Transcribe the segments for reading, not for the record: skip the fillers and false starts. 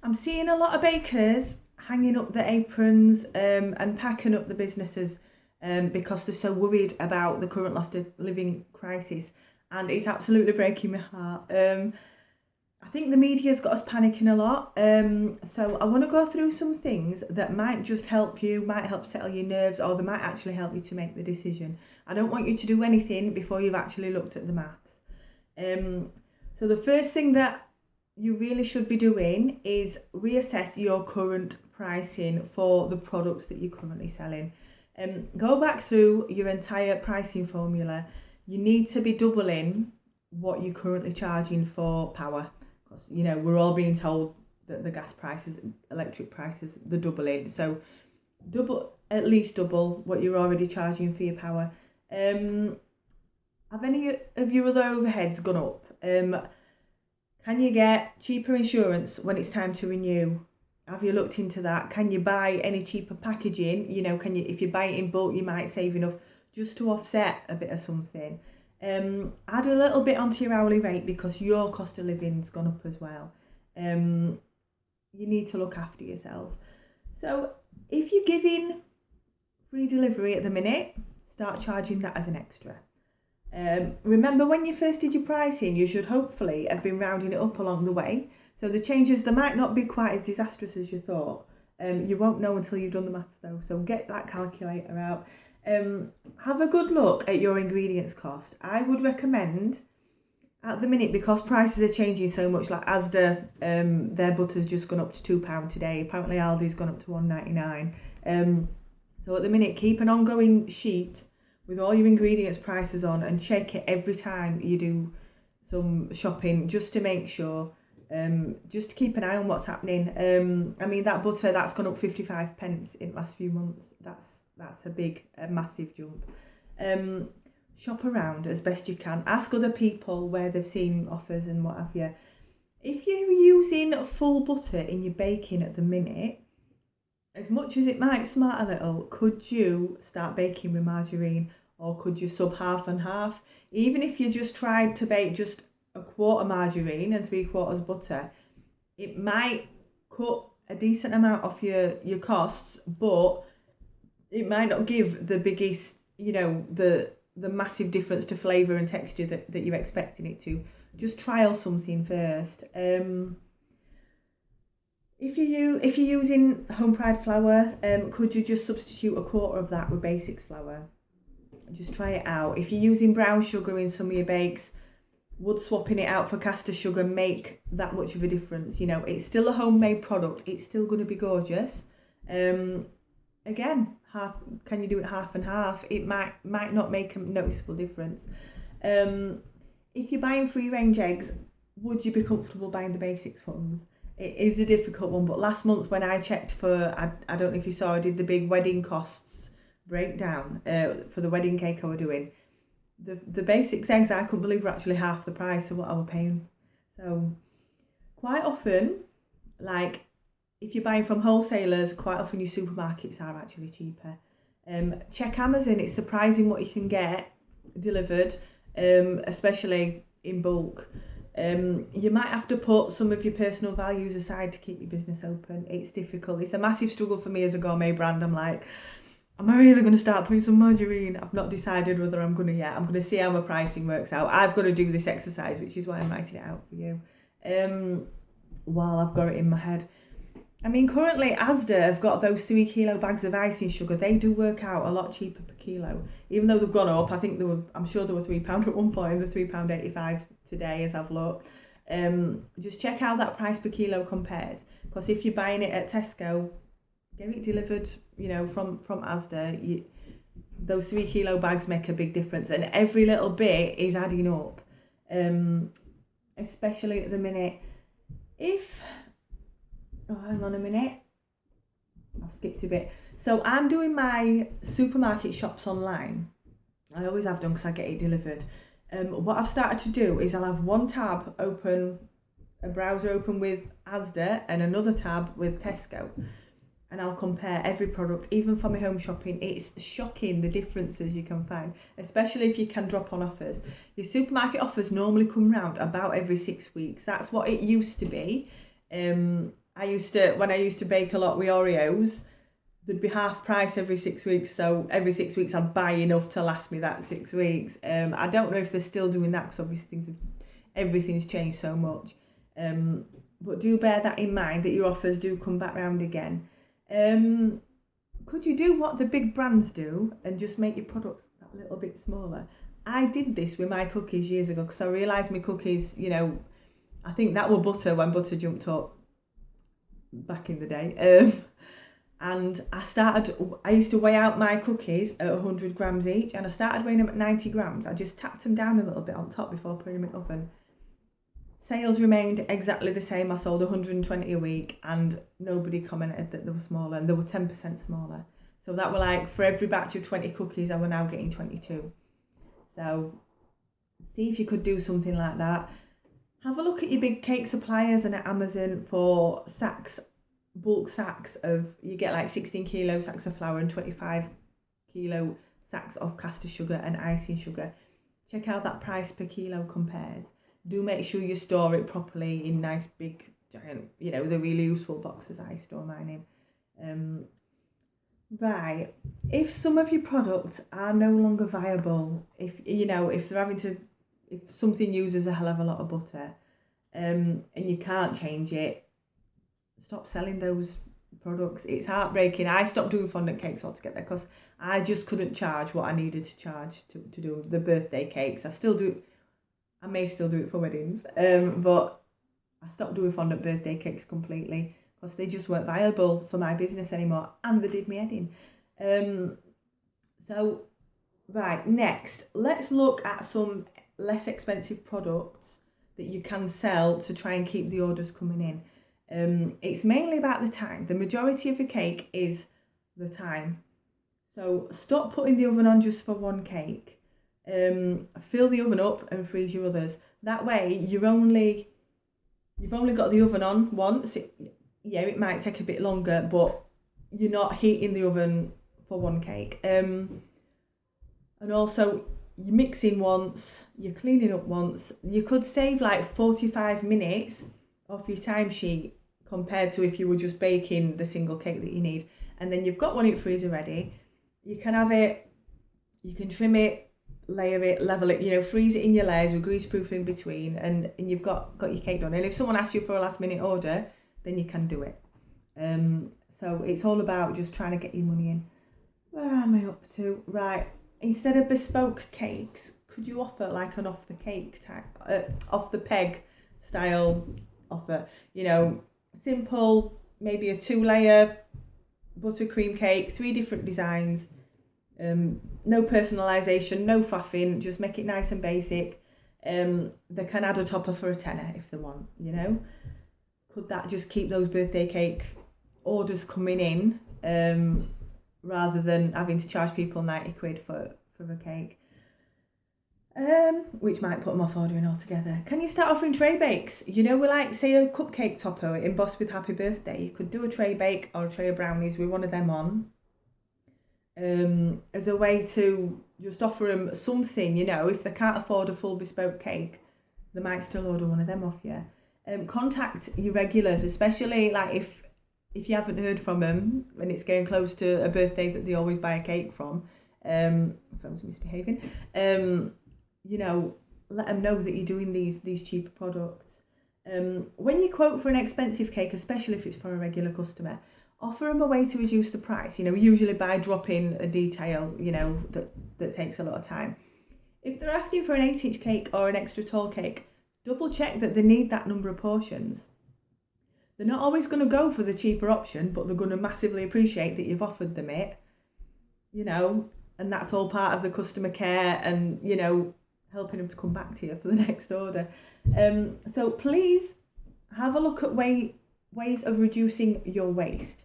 I'm seeing a lot of bakers hanging up the aprons and packing up the businesses because they're so worried about the current cost of living crisis, and it's absolutely breaking my heart. I think the media's got us panicking a lot. So I want to go through some things that might just help you, might help settle your nerves, or they might actually help you to make the decision. I don't want you to do anything before you've actually looked at the maths. So the first thing that you really should be doing is reassess your current pricing for the products that you're currently selling. Go back through your entire pricing formula. You need to be doubling what you're currently charging for power. Because, we're all being told that the gas prices, electric prices, they're doubling. So at least double what you're already charging for your power. Have any of your other overheads gone up? Can you get cheaper insurance when it's time to renew? Have you looked into that? Can you buy any cheaper packaging? If you buy it in bulk, you might save enough just to offset a bit of something. Add a little bit onto your hourly rate because your cost of living's gone up as well. You need to look after yourself. So if you're giving free delivery at the minute, start charging that as an extra. Remember when you first did your pricing, you should hopefully have been rounding it up along the way. So the changes, they might not be quite as disastrous as you thought. You won't know until you've done the maths though, so get that calculator out. Have a good look at your ingredients cost. I would recommend, at the minute, because prices are changing so much, like Asda, their butter's just gone up to £2 today. Apparently Aldi's gone up to £1.99. So at the minute, keep an ongoing sheet with all your ingredients prices on and check it every time you do some shopping, just to make sure, just to keep an eye on what's happening. That butter, that's gone up 55p in the last few months. That's a massive jump. Shop around as best you can. Ask other people where they've seen offers and what have you. If you're using full butter in your baking at the minute, as much as it might smart a little, could you start baking with margarine, or could you sub half and half? Even if you just tried to bake just a quarter margarine and 3/4 butter, it might cut a decent amount off your costs, but it might not give the biggest, the massive difference to flavour and texture that you're expecting it to. Just trial something first. If you're using home pride flour, could you just substitute a quarter of that with basics flour? Just try it out. If you're using brown sugar in some of your bakes, would swapping it out for caster sugar make that much of a difference? It's still a homemade product. It's still going to be gorgeous. Again, can you do it half and half? It might not make a noticeable difference. If you're buying free range eggs, would you be comfortable buying the basics ones? It is a difficult one, but last month when I checked I don't know if you saw, I did the big wedding costs breakdown for the wedding cake I was doing. The basics eggs, I couldn't believe, were actually half the price of what I was paying. So quite often, like if you're buying from wholesalers, quite often your supermarkets are actually cheaper. Check Amazon, it's surprising what you can get delivered, especially in bulk. You might have to put some of your personal values aside to keep your business open. It's difficult. It's a massive struggle for me as a gourmet brand. I'm like, am I really going to start putting some margarine? I've not decided whether I'm going to yet. I'm going to see how my pricing works out. I've got to do this exercise, which is why I'm writing it out for you, while I've got it in my head. Currently Asda have got those 3 kilo bags of icing sugar. They do work out a lot cheaper per kilo, even though they've gone up. I'm sure they were £3 at one point, and they're £3.85 today as I've looked. Just check how that price per kilo compares, because if you're buying it at Tesco, get it delivered, from Asda. Those 3 kilo bags make a big difference, and every little bit is adding up, especially at the minute. Hang on a minute, I've skipped a bit. So I'm doing my supermarket shops online. I always have done because I get it delivered. What I've started to do is I'll have one tab open, a browser open with Asda, and another tab with Tesco, and I'll compare every product, even for my home shopping. It's shocking the differences you can find, especially if you can drop on offers. Your supermarket offers normally come round about every 6 weeks. That's what it used to be. when I used to bake a lot with Oreos, there'd be half price every 6 weeks. So every 6 weeks I'd buy enough to last me that 6 weeks. I don't know if they're still doing that because obviously everything's changed so much. But do bear that in mind, that your offers do come back round again. Could you do what the big brands do and just make your products that little bit smaller? I did this with my cookies years ago because I realised my cookies, I think that were butter when butter jumped up back in the day. And I used to weigh out my cookies at 100 grams each, and I started weighing them at 90 grams. I just tapped them down a little bit on top before putting them in the oven. Sales remained exactly the same. I sold 120 a week and nobody commented that they were smaller, and they were 10% smaller. So that were like, for every batch of 20 cookies, I were now getting 22. So see if you could do something like that. Have a look at your big cake suppliers and at Amazon for bulk sacks you get like 16 kilo sacks of flour and 25 kilo sacks of caster sugar and icing sugar. Check out that price per kilo compares. Do make sure you store it properly in nice big giant, the really useful boxes I store mine in. Right, if some of your products are no longer viable, if something uses a hell of a lot of butter, and you can't change it, stop selling those products. It's heartbreaking. I stopped doing fondant cakes altogether because I just couldn't charge what I needed to charge to do the birthday cakes. I may still do it for weddings, but I stopped doing fondant birthday cakes completely because they just weren't viable for my business anymore, and they did me head in. So, right, next, let's look at some less expensive products that you can sell to try and keep the orders coming in. It's mainly about the time. The majority of a cake is the time. So stop putting the oven on just for one cake. Fill the oven up and freeze your others. That way you've only got the oven on once. It might take a bit longer, but you're not heating the oven for one cake. And also you're mixing once, you're cleaning up once. You could save like 45 minutes off your timesheet compared to if you were just baking the single cake that you need. And then you've got one in the freezer ready. You can have it, you can trim it, layer it, level it, freeze it in your layers with greaseproof in between, and you've got your cake done. And if someone asks you for a last minute order, then you can do it. So it's all about just trying to get your money in. Where am I up to? Right, instead of bespoke cakes, could you offer like an off the peg style offer? Simple, maybe a 2-layer buttercream cake, 3 different designs. No personalisation, no faffing, just make it nice and basic. They can add a topper for a tenner if they want, Could that just keep those birthday cake orders coming in, rather than having to charge people 90 quid for a cake? Which might put them off ordering altogether. Can you start offering tray bakes? With like, say, a cupcake topper embossed with happy birthday. You could do a tray bake or a tray of brownies with one of them on. As a way to just offer them something, if they can't afford a full bespoke cake, they might still order one of them off you. Contact your regulars, especially like if you haven't heard from them and it's getting close to a birthday that they always buy a cake from, friends misbehaving, let them know that you're doing these cheaper products. When you quote for an expensive cake, especially if it's for a regular customer, offer them a way to reduce the price, usually by dropping a detail, that takes a lot of time. If they're asking for an 8-inch cake or an extra tall cake, double check that they need that number of portions. They're not always going to go for the cheaper option, but they're going to massively appreciate that you've offered them it, and that's all part of the customer care and, helping them to come back to you for the next order. So please have a look at ways of reducing your waste.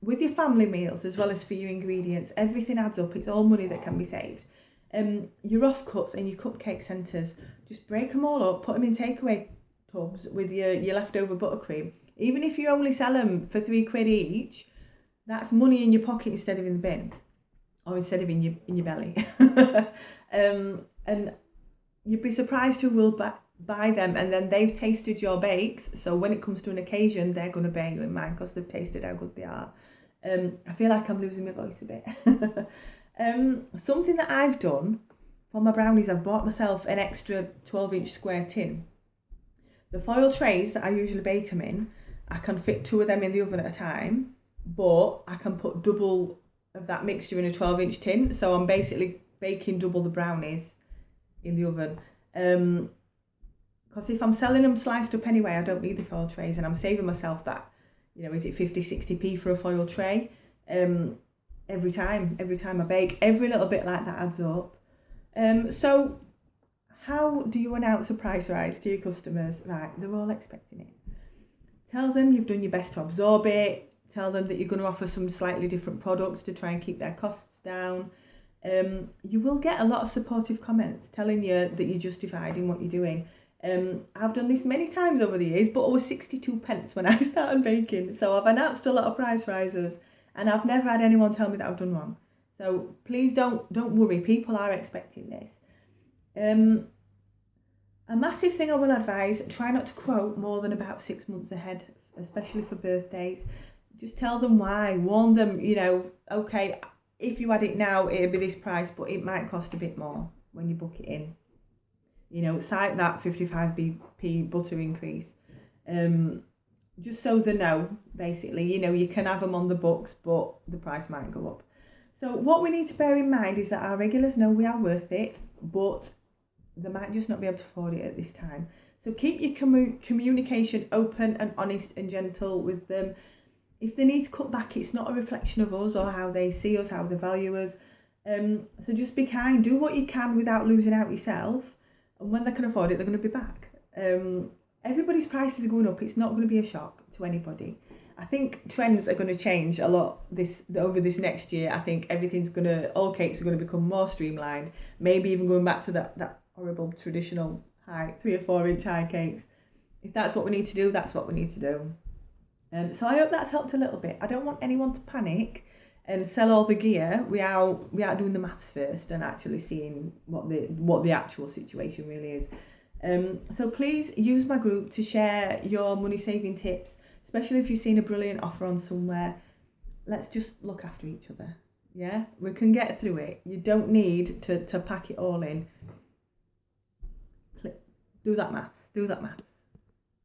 With your family meals as well as for your ingredients, everything adds up. It's all money that can be saved. Your offcuts and your cupcake centres, just break them all up, put them in takeaway tubs with your leftover buttercream. Even if you only sell them for 3 quid each, that's money in your pocket instead of in the bin, or instead of in your belly. And you'd be surprised who will buy them, and then they've tasted your bakes, so when it comes to an occasion, they're going to bear you in mind because they've tasted how good they are. I feel like I'm losing my voice a bit. Something that I've done for my brownies, I've bought myself an extra 12-inch square tin. The foil trays that I usually bake them in, I can fit 2 of them in the oven at a time, but I can put double of that mixture in a 12-inch tin, so I'm basically baking double the brownies in the oven. Because if I'm selling them sliced up anyway, I don't need the foil trays, and I'm saving myself that, is it 50-60p for a foil tray? Every time I bake, every little bit like that adds up. So how do you announce a price rise to your customers? Right, they're all expecting it. Tell them you've done your best to absorb it. Tell them that you're going to offer some slightly different products to try and keep their costs down. You will get a lot of supportive comments telling you that you're justified in what you're doing. I've done this many times over the years, but it was 62 pence when I started baking. So I've announced a lot of price rises, and I've never had anyone tell me that I've done wrong. So please don't worry. People are expecting this. A massive thing I will advise, try not to quote more than about 6 months ahead, especially for birthdays. Just tell them why. Warn them, okay, if you had it now, it'd be this price, but it might cost a bit more when you book it in. Cite that 55p butter increase. Just so they know, basically, you can have them on the books, but the price might go up. So what we need to bear in mind is that our regulars know we are worth it, but they might just not be able to afford it at this time. So keep your communication open and honest and gentle with them. If they need to cut back, it's not a reflection of us or how they see us, how they value us. So just be kind. Do what you can without losing out yourself. And when they can afford it, they're going to be back. Everybody's prices are going up. It's not going to be a shock to anybody. I think trends are going to change a lot over this next year. I think all cakes are going to become more streamlined. Maybe even going back to that horrible traditional high 3 or 4 inch high cakes. If that's what we need to do, that's what we need to do. So I hope that's helped a little bit. I don't want anyone to panic and sell all the gear. We are doing the maths first and actually seeing what the actual situation really is. So please use my group to share your money saving tips, especially if you've seen a brilliant offer on somewhere. Let's just look after each other. Yeah, we can get through it. You don't need to pack it all in. Do that maths.